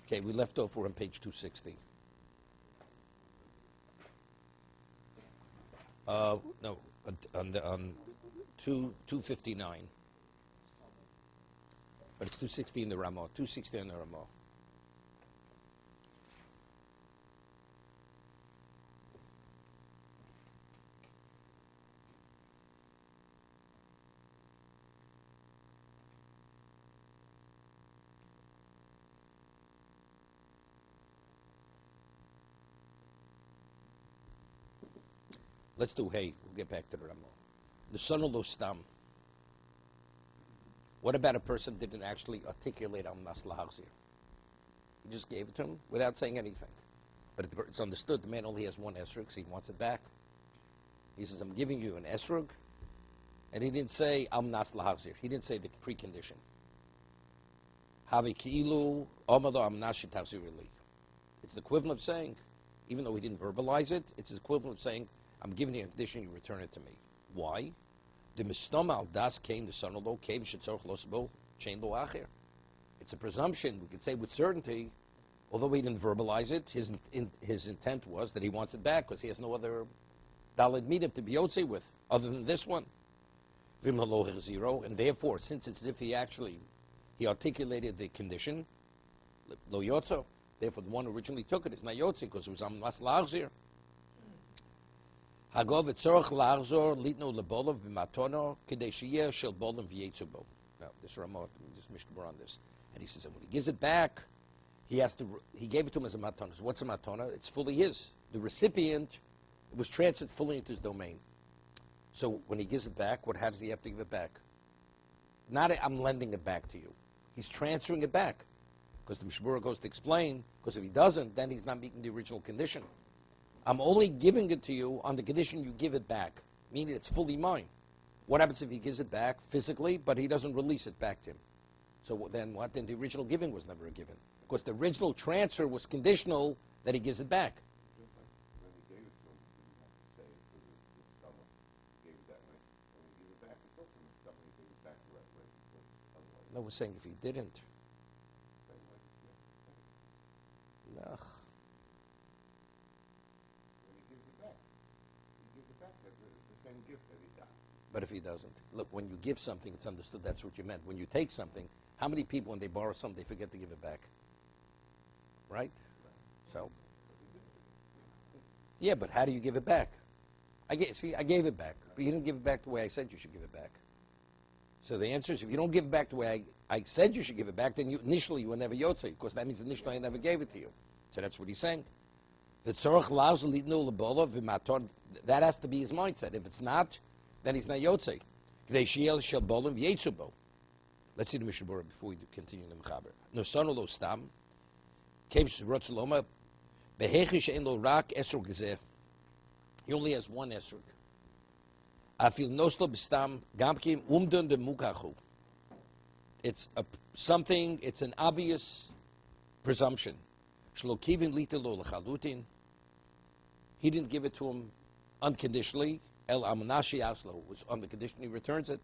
Okay, we left off. We're on page 260. No, on 259. But it's 260 in the Ramah. 260 in the Ramah. Let's do hey. We'll get back to the Ramah. The son of Stam. What about a person didn't actually articulate al maslahazir? He just gave it to him without saying anything. But it's understood the man only has one esrog, so he wants it back. He says, I'm giving you an esrog. And he didn't say al maslahazir. He didn't say the precondition. Havi ki'ilu amado am nashi tazir li. It's the equivalent of saying, even though he didn't verbalize it, it's the equivalent of saying, I'm giving you a condition, you return it to me. Why? The mistam al das came the son of lo came shetzorch losbo chain lo acher. It's a presumption. We could say with certainty, although he didn't verbalize it, his intent was that he wants it back because he has no other daled midah to be yotze with other than this one. Vim halo zero, and therefore, since it's as if he articulated the condition, lo yotzo. Therefore, the one who originally took it is not yotze because it was am las lachzir. Hagov etzorach lachzor litno lebolov b'matono kedei sheyeh shel bolov v'yetzubo. Now, this Ramah, this Mishna Berura on this, and he says that when he gives it back, he gave it to him as a matona. So what's a matona? It's fully his. The recipient, it was transferred fully into his domain. So when he gives it back, how does he have to give it back? Not I'm lending it back to you. He's transferring it back. Because the Mishna Berura goes to explain, because if he doesn't, then he's not meeting the original condition. I'm only giving it to you on the condition you give it back, meaning it's fully mine. What happens if he gives it back physically, but he doesn't release it back to him? So then what? Then the original giving was never a given. Because the original transfer was conditional that he gives it back. Just like when he gave it to him, he didn't have to say it to the stomach. He gave it that way. When he gave it back, it's also the stomach. He gave it back the right way. Otherwise, No, we're saying if he didn't. same way. No. When he gives it back, that's the same gift that he got. But if he doesn't, look, when you give something, it's understood that's what you meant. When you take something, how many people, when they borrow something, they forget to give it back? Right? So, yeah, but how do you give it back? I gave it back, but you didn't give it back the way I said you should give it back. So the answer is, if you don't give it back the way I said you should give it back, then initially you were never yotze, because that means initially I never gave it to you. So that's what he's saying. The tzorach lauz litnu lebolov v'maton, that has to be his mindset. If it's not, then he's not yotze. K'dei sheyeh shel bolov v'yetzubo. Let's see the Mishna Berura before we continue the mechaber. No son lo stam. Kev rotz loma behechi she'en lo rak esrog gezeh. He only has one esrog. Afil noslo b'stam gamkim umdun de mukachu. It's something. It's an obvious presumption. Shlo kivin lita lo lechalutin. He didn't give it to him unconditionally. El amnashi aslo was on the condition he returns it.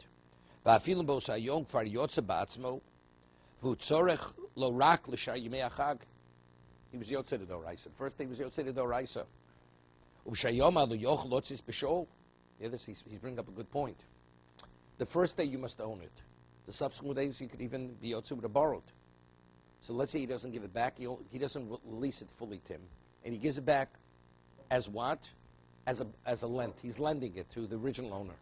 Va'afilim bo sayom kvar yotze ba'atzmo v'utzorech lo rak l'shar yimei achag. He was yotze to doraisa. First he was yotze to doraisa. U'shayom alo yoch lotzis b'shol. Yeah, he's bringing up a good point. The first day you must own it. The subsequent days you could even be yotze with a borrowed. So let's say he doesn't give it back. He doesn't release it fully to him, and he gives it back as what? As a lent. He's lending it to the original owner.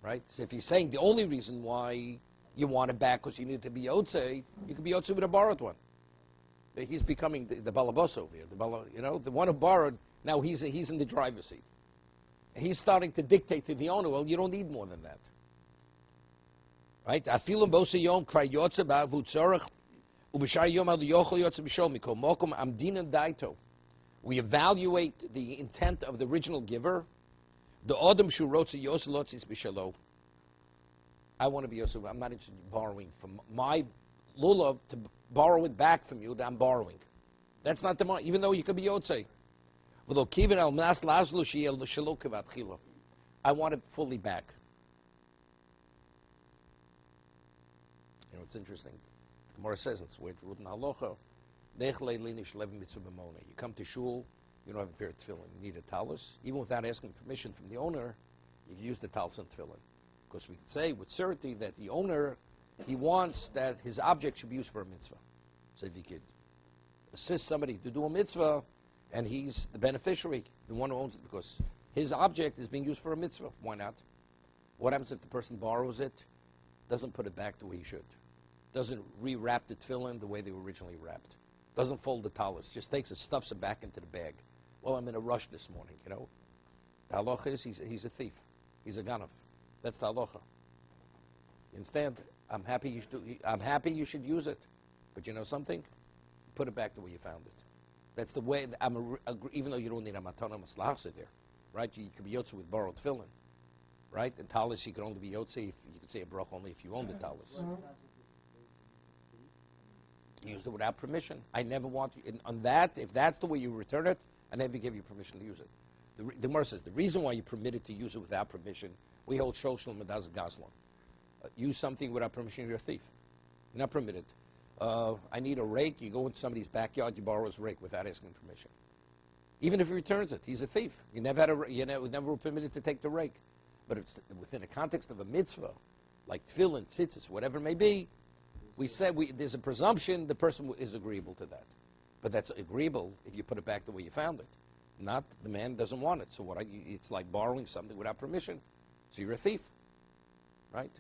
Right? So if you're saying the only reason why you want it back because you need to be yotze, you could be yotze with a borrowed one. He's becoming the balabos over here. The one who borrowed, now he's in the driver's seat. And he's starting to dictate to the owner, well, you don't need more than that. Right? Afilim bosa yom kvar yotze ba'vutzorach ub'shar yom al yochel yotze b'shol mikol mokom amdinan daito. We evaluate the intent of the original giver. The Adam shu rotze yosel lotzis b'shalo. I want to be yosel. I'm not interested in borrowing from my lulav to borrow it back from you that I'm borrowing. That's not the money, even though you could be yotze. I want it fully back. You know, it's interesting. The Gemara says, it's where it's written halacha. Nechle linish levin mitzvah b'mona. You come to shul, you don't have a pair of tefillin. You need a talus. Even without asking permission from the owner, you can use the talus and tefillin. Because we can say with certainty that the owner, he wants that his object should be used for a mitzvah. So if you could assist somebody to do a mitzvah, and he's the beneficiary, the one who owns it, because his object is being used for a mitzvah. Why not? What happens if the person borrows it, doesn't put it back the way he should, doesn't rewrap the tefillin the way they were originally wrapped, doesn't fold the talus, just takes it, stuffs it back into the bag? Well, I'm in a rush this morning, you know. The halacha is he's a thief. He's a ganav. That's the halacha. You understand? I'm happy you should use it. But you know something? Put it back the way you found it. That's the way, even though you don't need a matana maslahsa there, right? You could be yotze with borrowed tefillin, right? And talis, you can only be yotze if you can say a brach only if you own the talis. Use it without permission. I never want you, on that, if that's the way you return it, I never give you permission to use it. The Gemara says, the reason why you're permitted to use it without permission, we hold shoshel medaz gazlan. Use something without permission, you're a thief. You're not permitted. I need a rake. You go into somebody's backyard, you borrow his rake without asking permission. Even if he returns it, he's a thief. You never were permitted to take the rake. But it's within the context of a mitzvah, like tefillin, tzitzis, whatever it may be, we said there's a presumption the person is agreeable to that. But that's agreeable if you put it back the way you found it. Not the man doesn't want it. So it's like borrowing something without permission. So you're a thief, right?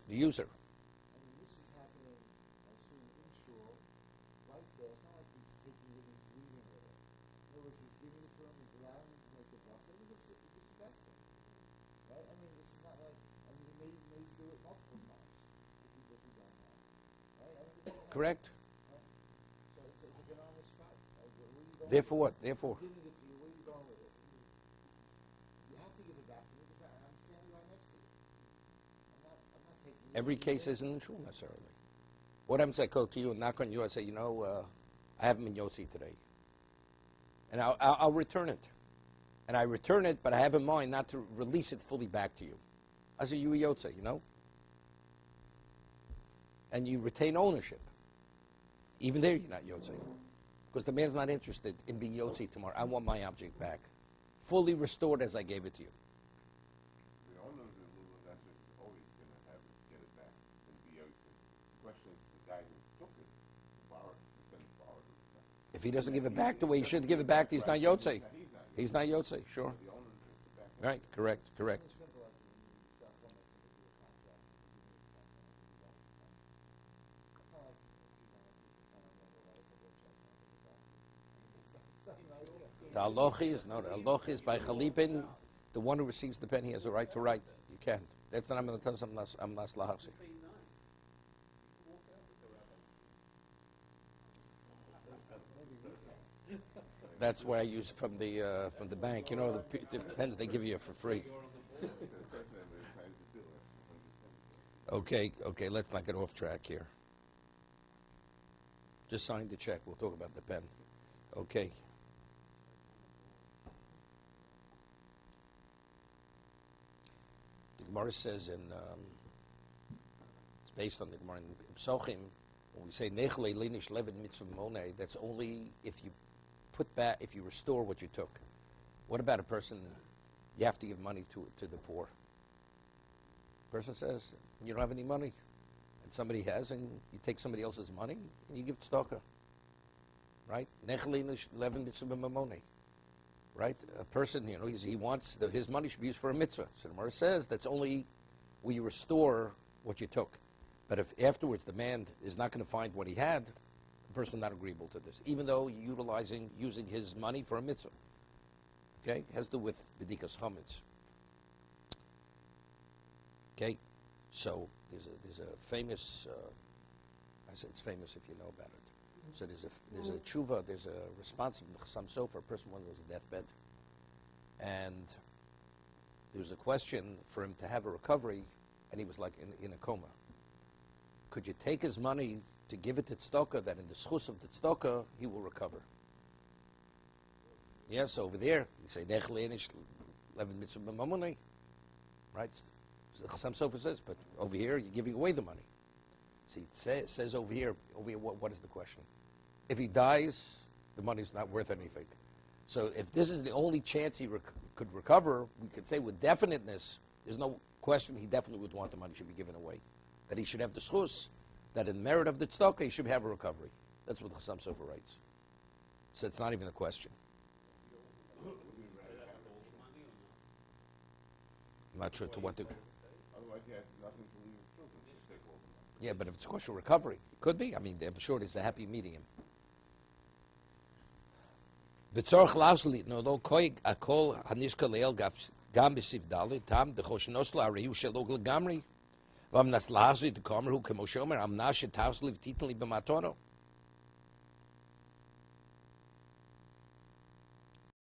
The user. I mean, this is happening, I assume, in shul, right there. It's not like he's taking it, he's leaving with it. In other words, he's giving it to him, he's allowing him to make the buck, and he gives it back to him. Right? I mean, this is not like, I mean, he may do it multiple times if he don't have. Right? I mean, this is Correct. right? So it's a good on the spot. Right? Where are you going Therefore with what? Therefore. I'm giving it to you, where are you going with it? You have to give it back to me because I'm standing right next to you. I'm not taking it. Every case isn't in shul necessarily. What happens if I go to you and knock on you, I say, you know, I haven't been yotzi today. And I'll return it. And I return it, but I have in mind not to release it fully back to you. I say, you a yotze, you know? And you retain ownership. Even there, you're not yotze. Because the man's not interested in being yotze tomorrow. I want my object back. Fully restored as I gave it to you. The owner of the lulav, that's what is always going to have it, get it back and be yotze. The question is the guy who took it, borrowed it, the sense borrowed it. If he doesn't give it back the way he should give it back, he's not yotze. He's not yotze, sure. The owner takes it back. Right, correct. It's simple, like when you start one makes somebody do a contract, you give me a contract, you don't. It's not like it's on one where a couple of checks and I give it back. It's not an idea. The halacha is by chalipin, the one who receives the penny has a right to write. You can't. That's not I'm going to tell you I'm not lahavsi. That's why I use it from the bank. You know, the pens they give you for free. Okay, let's not get off track here. Just sign the check. We'll talk about the pen. Okay. The Gemara says it's based on the Gemara in Psochim, when we say nechle linish levin mitzvah monei, that's only if you put back, if you restore what you took. What about a person, you have to give money to the poor? Person says, you don't have any money, and somebody has, and you take somebody else's money, and you give it tzedakah. Right? Nechle linish levin mitzvah monei. Right? A person, you know, he wants, his money should be used for a mitzvah. So the Gemara says that's only where you restore what you took. But if afterwards the man is not going to find what he had, the person not agreeable to this, even though you're using his money for a mitzvah. Okay? It has to do with bedikas chametz. Okay? So there's a famous, I say it's famous if you know about it. So there's a tshuva, there's a response from the Chassam Sofer, a person on his deathbed, and there was a question for him to have a recovery, and he was like in a coma. Could you take his money to give it to tzedakah, that in the schus of the tzedakah he will recover? Yes, over there, you say, Nechleinish, Levin Mitzvah B'Mamonei. Right? So the Chassam Sofer says, but over here, you're giving away the money. See, it says over here, what is the question? If he dies, the money's not worth anything. So if this is the only chance he could recover, we could say with definiteness, there's no question he definitely would want the money should be given away. That he should have the schus, that in merit of the tzedakah, he should have a recovery. That's what the Chassam Sofer writes. So it's not even a question. I'm not sure to what degree. Otherwise, he has nothing to leave his children. They take all the money. Yeah, but if it's a question of recovery, it could be. I mean, I'm sure there's a happy meeting him. B'tzorch lavsli no lo koi akol hanishka leil gam b'siv dalit tam dechoshenos lo arehu shelo legamri vam nas lavsli to kamer hu kemo shomer am nash tavsli v'titli b'matono.